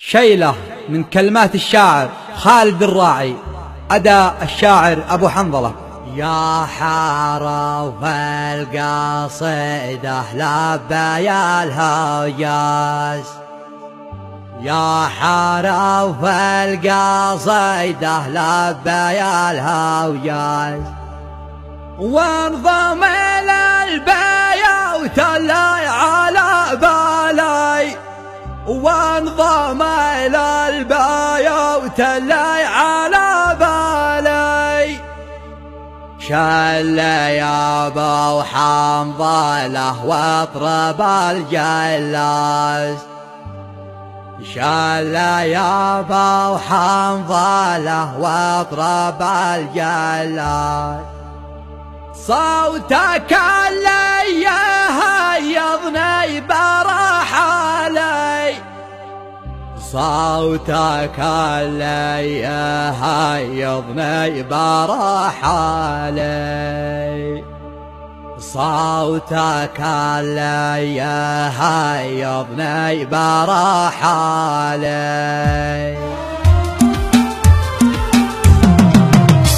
شيلة من كلمات الشاعر خالد الراعي، أداء الشاعر أبو حنظلة. يا حرف القصيدة لبى الهوجاز، يا حرف القصيدة لبى الهوجاز، وانضم إلى البيوت اللي على بالي، وانضم إلى البيوت اللي على بالي، شل يا ابو حنظلة واطرب الجلاس، شل يا ابو حنظلة واطرب الجلاس، صوتك اللي يهيضني برحالي، صوتك اللي يهيضني برحالي، صوتك اللي يهيضني برحالي.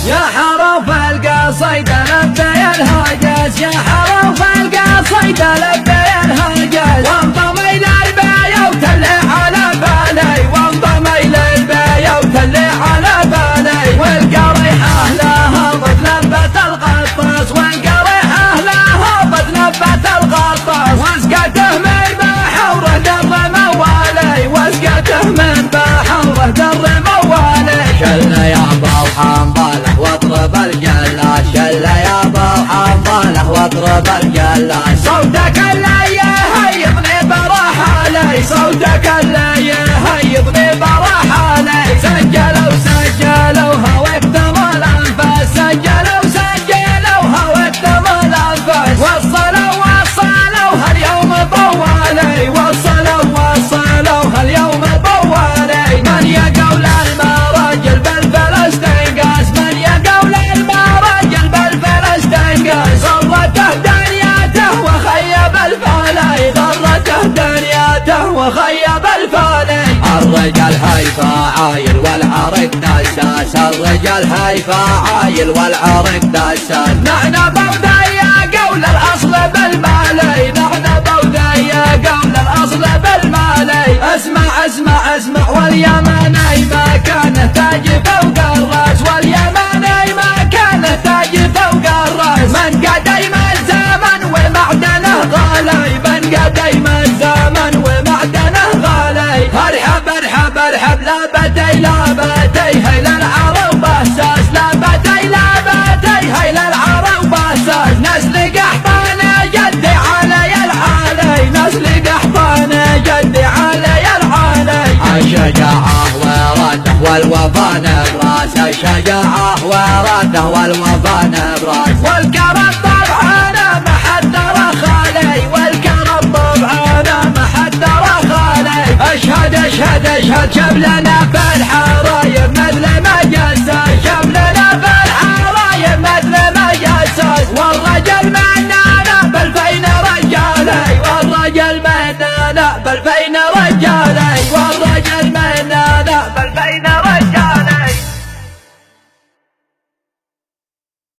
يا حرف القصيدة لبى الهوجاز، يا حرف القصيدة لبى الهوجاز، وانضم إلى البيوت اللي على بالي، وانضم إلى البيوت اللي على بالي، والقريحة لها ضد لبة الغطاس، والقريحة لها ضد لبة الغطاس، واسقته من بحوره در موالي، واسقته من بحوره در موالي. شل يا ابو حنظلة واطرب الجلاس، شل يا ابو حنظلة واطرب الجلاس، صوتك اللي يهيضني برحالي، صوتك اللي يهيضني برحالي. سجلوها واكتم الانفاس، سجلوها واكتم الانفاس، وصلوها اليوم طوالي، وصلوها اليوم طوالي. من يقول المراجل بالفلسطين قاس، من يقول المراجل بالفلسطين قاس، غرته دنياته وخيب الفالي، غرته دنياته وخيب الفالي. الرجال هيفا عايل والعرق دساس، الرجال هيفا عايل والعرق دساس. نحن بودية قول الأصل بالمالي، نحن بودية قول الأصل بالمالي. اسمع واليماني ما كان تاج فوق الراس، واليماني ما كان تاج فوق الراس. من قديم الزمن ومعدنه غالي، من قديم الزمن ومعدنه غالي. ارحب لابتي هيل العرب بساس، لابتي هيل العرب بساس. نسل قحطان جدي علي العالي، نسل قحطان جدي علي العالي. الشجاعة ورده والوفا نبراس، الشجاعة ورده والوفا نبراس. والكرم طبعا ما حد ترى خالي، والكرم طبعا ما حد ترى خالي. اشهد شملنا في الحرايب مثل ما جساس، شملنا في الحرايب مثل ما جساس. والرجل منانا بالفين رجالي، والرجل منانا بالفين